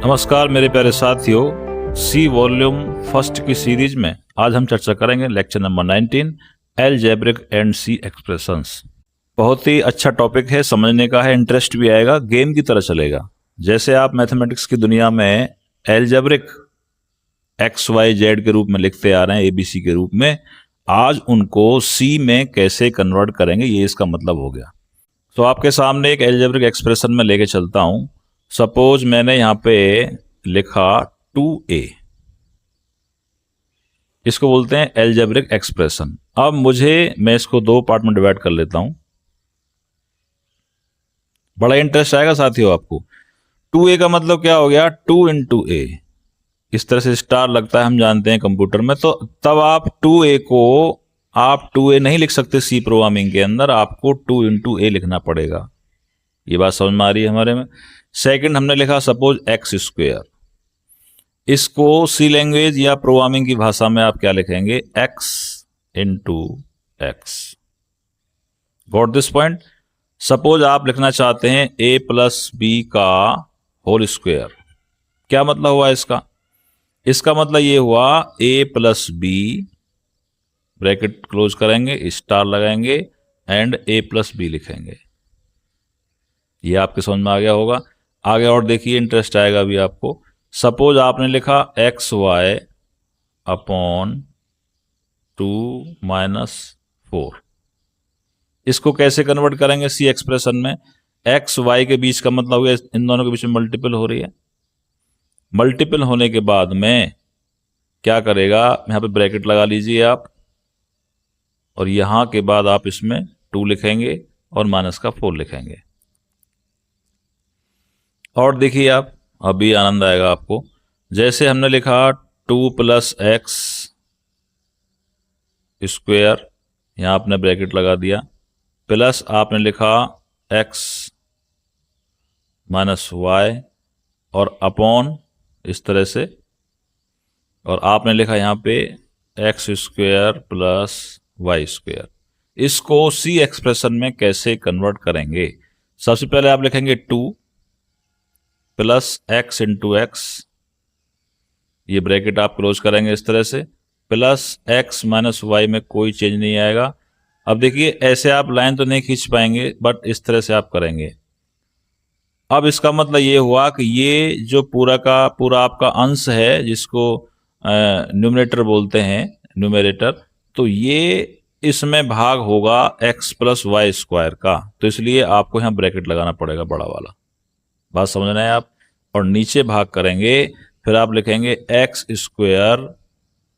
नमस्कार मेरे प्यारे साथियों, सी वॉल्यूम फर्स्ट की सीरीज में आज हम चर्चा करेंगे lecture number 19 algebraic and C expressions. बहुत ही अच्छा टॉपिक है, समझने का है, इंटरेस्ट भी आएगा, गेम की तरह चलेगा। जैसे आप मैथमेटिक्स की दुनिया में अलजेब्रिक एक्स वाई जेड के रूप में लिखते आ रहे हैं, एबीसी के रूप में, आज उनको सी में कैसे कन्वर्ट करेंगे, ये इसका मतलब हो गया। तो आपके सामने एक अलजेब्रिक एक्सप्रेशन में लेके चलता हूं। सपोज मैंने यहां पे लिखा 2a, इसको बोलते हैं अलजेब्रिक एक्सप्रेशन। अब मैं इसको दो पार्ट में डिवाइड कर लेता हूं। बड़ा इंटरेस्ट आएगा साथियों आपको। 2a का मतलब क्या हो गया? 2 इंटू ए। इस तरह से स्टार लगता है, हम जानते हैं कंप्यूटर में। तो तब आप 2a को आप 2a नहीं लिख सकते सी प्रोग्रामिंग के अंदर, आपको 2 इंटू ए लिखना पड़ेगा। ये बात समझ में आ रही है हमारे में। सेकंड हमने लिखा सपोज एक्स स्क्वायर। इसको सी लैंग्वेज या प्रोग्रामिंग की भाषा में आप क्या लिखेंगे? X into x. Got this point? Suppose आप लिखना चाहते हैं ए प्लस बी का होल स्क्वायर। क्या मतलब हुआ इसका? इसका मतलब ये हुआ ए प्लस बी, ब्रैकेट क्लोज करेंगे, स्टार लगाएंगे एंड ए प्लस बी लिखेंगे। ये आपके समझ में आ गया होगा। आगे और देखिए, इंटरेस्ट आएगा अभी आपको। सपोज आपने लिखा एक्स वाई अपॉन 2 माइनस 4। इसको कैसे कन्वर्ट करेंगे सी एक्सप्रेशन में? एक्स वाई के बीच का मतलब हो गया, इन दोनों के बीच में मल्टीपल हो रही है। मल्टीपल होने के बाद में क्या करेगा? यहां पे ब्रैकेट लगा लीजिए आप, और यहां के बाद आप इसमें 2 लिखेंगे और माइनस का 4 लिखेंगे। और देखिए आप, अभी आनंद आएगा आपको। जैसे हमने लिखा 2 प्लस एक्स स्क्वायर, यहां आपने ब्रैकेट लगा दिया, प्लस आपने लिखा एक्स माइनस वाई और अपॉन इस तरह से, और आपने लिखा यहां पे X square plus Y square. इसको सी एक्सप्रेशन में कैसे कन्वर्ट करेंगे? सबसे पहले आप लिखेंगे 2 प्लस एक्स इंटू एक्स, ये ब्रैकेट आप क्लोज करेंगे इस तरह से, प्लस एक्स माइनस वाई में कोई चेंज नहीं आएगा। अब देखिए, ऐसे आप लाइन तो नहीं खींच पाएंगे, बट इस तरह से आप करेंगे। अब इसका मतलब ये हुआ कि ये जो पूरा का पूरा आपका अंश है, जिसको न्यूमरेटर बोलते हैं, न्यूमरेटर, तो ये इसमें भाग होगा एक्स प्लस वाई स्क्वायर का। तो इसलिए आपको यहाँ ब्रैकेट लगाना पड़ेगा, बड़ा वाला। बात समझ रहे हैं आप? और नीचे भाग करेंगे, फिर आप लिखेंगे एक्स स्क्वायर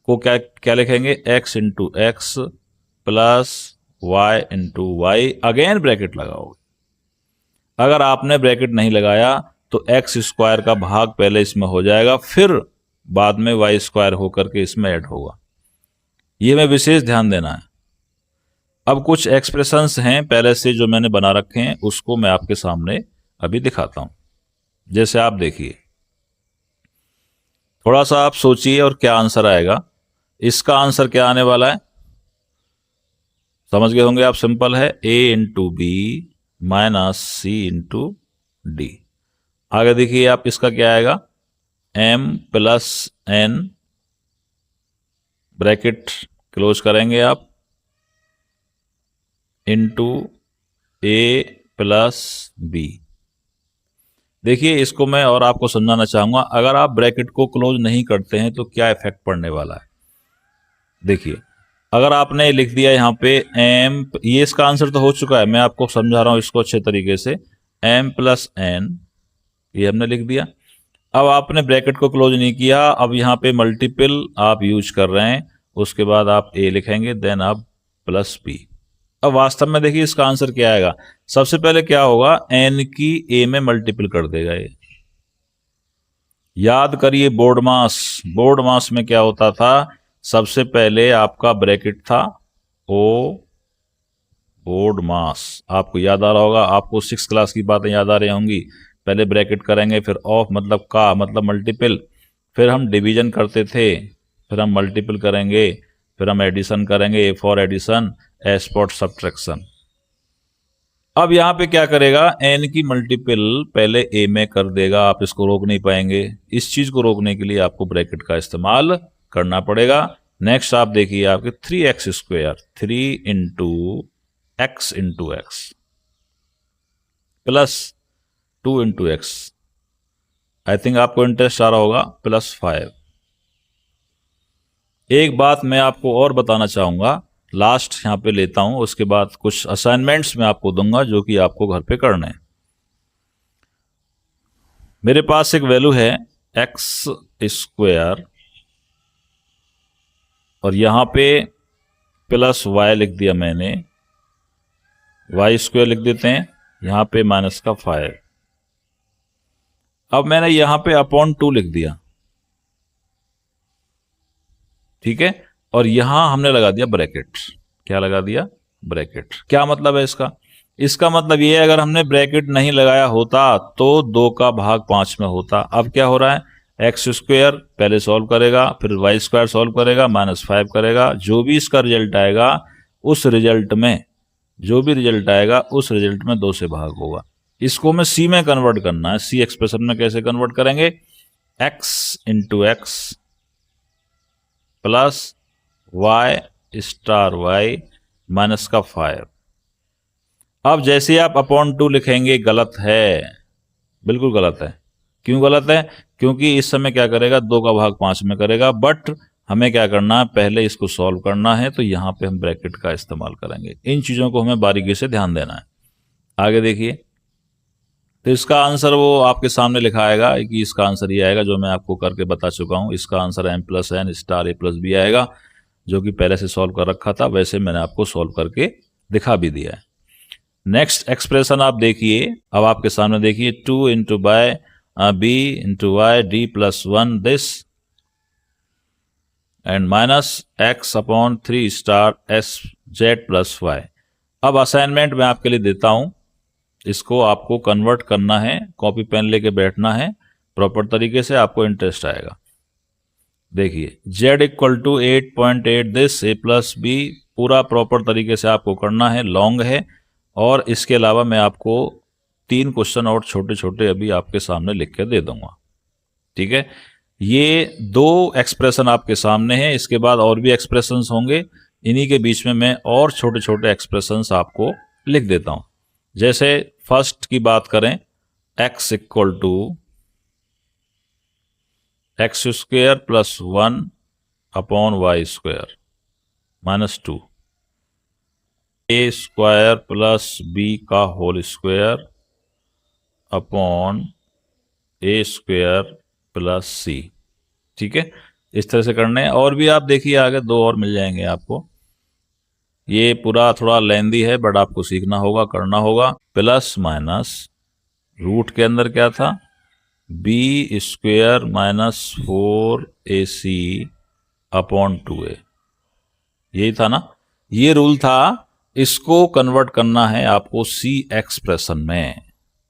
को क्या क्या लिखेंगे? X into X plus Y into Y, again bracket लगाओगे। अगर आपने ब्रैकेट नहीं लगाया तो एक्स स्क्वायर का भाग पहले इसमें हो जाएगा, फिर बाद में वाई स्क्वायर होकर के इसमें ऐड होगा। ये में विशेष ध्यान देना है। अब कुछ एक्सप्रेशंस हैं पहले से जो मैंने बना रखे हैं, उसको मैं आपके सामने अभी दिखाता हूं। जैसे आप देखिए, थोड़ा सा आप सोचिए और क्या आंसर आएगा। इसका आंसर क्या आने वाला है? समझ गए होंगे आप। सिंपल है, A into B minus C into D. आगे देखिए आप, इसका क्या आएगा? M plus N, bracket close करेंगे आप, इंटू ए प्लस बी। देखिए, इसको मैं और आपको समझाना चाहूंगा। अगर आप ब्रैकेट को क्लोज नहीं करते हैं तो क्या इफेक्ट पड़ने वाला है। देखिए, अगर आपने लिख दिया यहां पे एम, ये इसका आंसर तो हो चुका है, मैं आपको समझा रहा हूं इसको अच्छे तरीके से। एम प्लस एन, ये हमने लिख दिया। अब आपने ब्रैकेट को क्लोज नहीं किया, अब यहां पे मल्टीपल आप यूज कर रहे हैं, उसके बाद आप ए लिखेंगे, देन आप प्लस बी। अब वास्तव में देखिए इसका आंसर क्या आएगा। सबसे पहले क्या होगा? एन की ए में मल्टीपल कर देगा ये। याद करिए बोर्ड मास। बोर्ड मास में क्या होता था? सबसे पहले आपका ब्रैकेट था ओ, बोर्ड मास। आपको याद आ रहा होगा, आपको 6 क्लास की बातें याद आ रही होंगी। पहले ब्रैकेट करेंगे, फिर ऑफ मतलब का मतलब मल्टीपल, फिर हम डिवीजन करते थे, फिर हम मल्टीपल करेंगे, फिर हम एडिशन करेंगे, A for addition, S for subtraction. अब यहां पे क्या करेगा, n की मल्टीपल पहले a में कर देगा, आप इसको रोक नहीं पाएंगे। इस चीज को रोकने के लिए आपको ब्रैकेट का इस्तेमाल करना पड़ेगा। नेक्स्ट आप देखिए आपके 3x square, 3 into X plus 2 into x, I think आपको इंटरेस्ट आ रहा होगा, प्लस 5। एक बात मैं आपको और बताना चाहूंगा, लास्ट यहां पे लेता हूं, उसके बाद कुछ असाइनमेंट्स मैं आपको दूंगा जो कि आपको घर पे करने हैं। मेरे पास एक वैल्यू है एक्स स्क्वायर और यहां पे प्लस वाई लिख दिया मैंने, वाई स्क्वायर लिख देते हैं, यहां पे माइनस का 5। अब मैंने यहां पे अपॉन 2 लिख दिया, ठीक है, और यहां हमने लगा दिया ब्रैकेट। क्या लगा दिया? ब्रैकेट। क्या मतलब है इसका? इसका मतलब ये है, अगर हमने ब्रैकेट नहीं लगाया होता तो 2 का भाग 5 में होता। अब क्या हो रहा है, एक्स स्क्वायर पहले सॉल्व करेगा, फिर वाई स्क्वायर सॉल्व करेगा, -5 करेगा, जो भी इसका रिजल्ट आएगा उस रिजल्ट में, जो भी रिजल्ट आएगा उस रिजल्ट में 2 से भाग होगा। इसको हमें सी में कन्वर्ट करना है। सी एक्सप्रेशन में कैसे कन्वर्ट करेंगे? X into X plus Y star Y minus का 5। अब जैसे आप अपॉन 2 लिखेंगे, गलत है, बिल्कुल गलत है। क्यों गलत है? क्योंकि इस समय क्या करेगा, 2 का भाग 5 में करेगा, बट हमें क्या करना है, पहले इसको सॉल्व करना है, तो यहां पे हम ब्रैकेट का इस्तेमाल करेंगे। इन चीजों को हमें बारीकी से ध्यान देना है। आगे देखिए, तो इसका आंसर वो आपके सामने लिखा आएगा कि इसका आंसर ये आएगा जो मैं आपको करके बता चुका हूं। इसका आंसर m+n स्टार a+b आएगा, जो कि पहले से सॉल्व कर रखा था, वैसे मैंने आपको सॉल्व करके दिखा भी दिया है। नेक्स्ट एक्सप्रेशन आप देखिए, अब आपके सामने देखिए, 2 into by b into Y d plus 1 this and minus x upon 3 star s z plus y। अब असाइनमेंट मैं आपके लिए देता हूं, इसको आपको कन्वर्ट करना है, कॉपी पेन लेके बैठना है प्रॉपर तरीके से, आपको इंटरेस्ट आएगा। देखिए, z equal to 8.8 this a plus B, पूरा प्रॉपर तरीके से आपको करना है, लॉन्ग है। और इसके अलावा मैं आपको 3 क्वेश्चन और छोटे छोटे अभी आपके सामने लिख के दे दूंगा, ठीक है। ये 2 एक्सप्रेशन आपके सामने हैं, इसके बाद और भी एक्सप्रेशंस होंगे, इन्हीं के बीच में मैं और छोटे छोटे एक्सप्रेशंस आपको लिख देता हूं। जैसे फर्स्ट की बात करें, x equal to X square plus 1 upon Y square -2, a square plus b का whole square upon a square plus c, ठीक है। इस तरह से करने हैं। और भी आप देखिए, आगे 2 और मिल जाएंगे आपको। ये पूरा थोड़ा लेंदी है, बट आपको सीखना होगा, करना होगा। प्लस माइनस रूट के अंदर क्या था, b square -4ac upon 2a, यही था ना, ये रूल था। इसको कन्वर्ट करना है आपको सी एक्सप्रेशन में।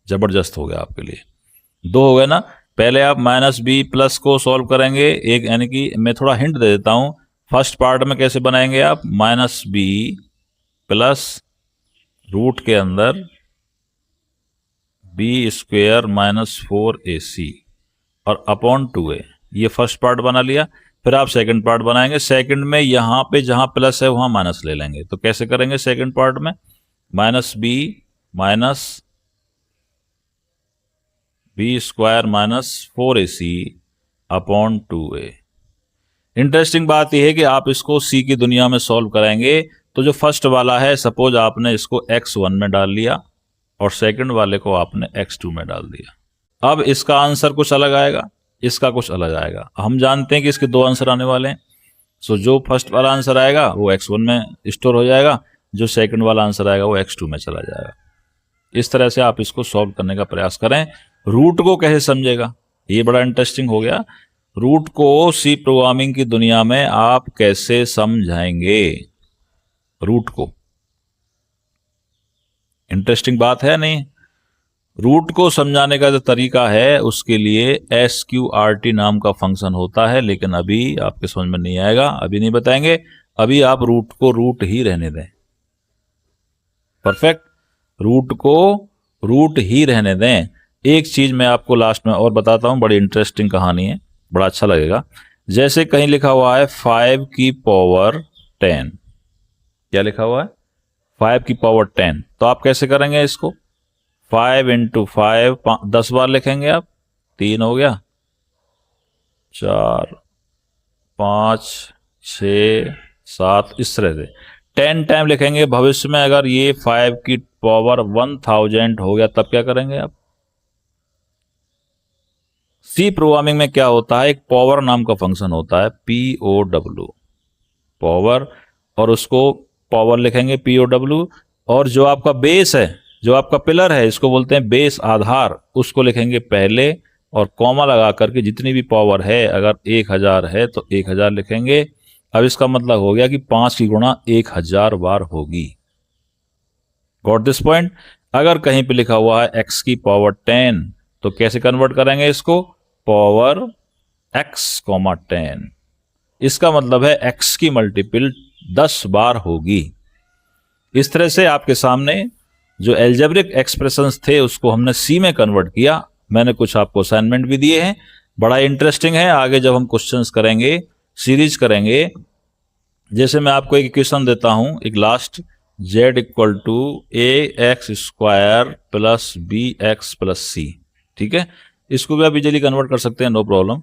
जबरदस्त हो गया आपके लिए। 2 हो गए ना। पहले आप -b प्लस को सॉल्व करेंगे, एक यानी कि मैं थोड़ा हिंट दे देता हूं, फर्स्ट पार्ट में कैसे बनाएंगे आप, -b प्लस रूट के अंदर b स्क्वायर -4ac और अपॉन 2a, ये फर्स्ट पार्ट बना लिया। फिर आप सेकंड पार्ट बनाएंगे। सेकंड में यहां पे जहां प्लस है वहां माइनस ले लेंगे। तो कैसे करेंगे सेकंड पार्ट में, -b square -4ac upon 2a। Interesting बात यह है कि आप इसको सी की दुनिया में सॉल्व कराएंगे, तो जो फर्स्ट वाला है, सपोज आपने इसको x1 में डाल लिया और सेकंड वाले को आपने x2 में डाल दिया। अब इसका आंसर कुछ अलग आएगा, इसका कुछ अलग आएगा। हम जानते हैं कि इसके 2 आंसर आने वाले हैं। सो जो फर्स्ट वाला आंसर आएगा वो x1 में स्टोर हो जाएगा, जो सेकंड वाला आंसर आएगा वो x2 में चला जाएगा। इस तरह से आप इसको सॉल्व करने का प्रयास करें। रूट को कैसे समझेगा, ये बड़ा इंटरेस्टिंग हो गया। रूट को सी प्रोग्रामिंग की दुनिया में आप कैसे समझाएंगे, रूट को, इंटरेस्टिंग बात है नहीं। रूट को समझाने का जो तरीका है, उसके लिए SQRT नाम का फंक्शन होता है, लेकिन अभी आपके समझ में नहीं आएगा, अभी नहीं बताएंगे। अभी आप रूट को रूट ही रहने दें। परफेक्ट। रूट को रूट ही रहने दें। एक चीज मैं आपको लास्ट में और बताता हूं, बड़ी इंटरेस्टिंग कहानी है, बड़ा अच्छा लगेगा। जैसे कहीं लिखा हुआ है 5 की पावर 10, क्या लिखा हुआ है 5 की पावर 10, तो आप कैसे करेंगे इसको? 5 इंटू 5, 10 बार लिखेंगे आप, 3 हो गया, 4, 5, 6, 7, इस तरह से 10 टाइम लिखेंगे। भविष्य में अगर ये 5 की पावर 1000 हो गया तब क्या करेंगे आप? सी प्रोग्रामिंग में क्या होता है, एक पावर नाम का फंक्शन होता है, POW, पावर, और उसको पावर लिखेंगे POW, और जो आपका बेस है, जो आपका पिलर है, इसको बोलते हैं बेस, आधार, उसको लिखेंगे पहले, और कॉमा लगा करके जितनी भी पावर है, अगर 1000 है तो 1000 लिखेंगे। अब इसका मतलब हो गया कि 5 की गुणा 1000 बार होगी। Got this point? अगर कहीं पे लिखा हुआ है x की पावर 10, तो कैसे कन्वर्ट करेंगे इसको? Power x, 10। इसका मतलब है x की मल्टीपल 10 बार होगी। इस तरह से आपके सामने जो एल्जेब्रिक एक्सप्रेशंस थे उसको हमने सी में कन्वर्ट किया। मैंने कुछ आपको असाइनमेंट भी दिए हैं, बड़ा इंटरेस्टिंग है। आगे जब हम क्वेश्चंस करेंगे, सीरीज करेंगे, जैसे मैं आपको एक इक्वेशन देता हूं, एक last, z equal to ax² plus bx plus c, ठीक है, इसको भी आप इजीली कन्वर्ट कर सकते हैं, नो प्रॉब्लम।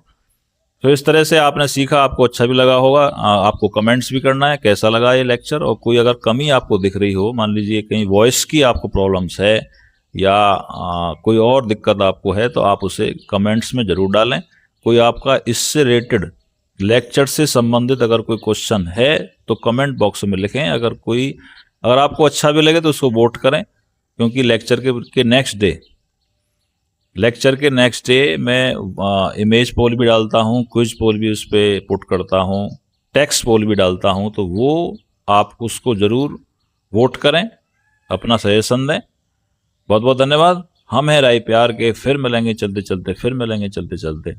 तो इस तरह से आपने सीखा, आपको अच्छा भी लगा होगा। आपको कमेंट्स भी करना है कैसा लगा ये लेक्चर, और कोई अगर कमी आपको दिख रही हो, मान लीजिए कहीं वॉइस की आपको प्रॉब्लम्स है या कोई और दिक्कत आपको है, तो आप उसे कमेंट्स में ज़रूर डालें। कोई आपका इससे रिलेटेड लेक्चर से संबंधित अगर कोई क्वेश्चन है तो कमेंट बॉक्स में लिखें। अगर आपको अच्छा भी लगे तो उसको वोट करें, क्योंकि लेक्चर के नेक्स्ट डे मैं इमेज पोल भी डालता हूँ, क्विज पोल भी उस पर पुट करता हूँ, टेक्स्ट पोल भी डालता हूँ, तो वो आप उसको ज़रूर वोट करें, अपना सजेशन दें। बहुत बहुत धन्यवाद। हम हैं राय प्यार के, फिर मिलेंगे चलते चलते, फिर मिलेंगे चलते चलते।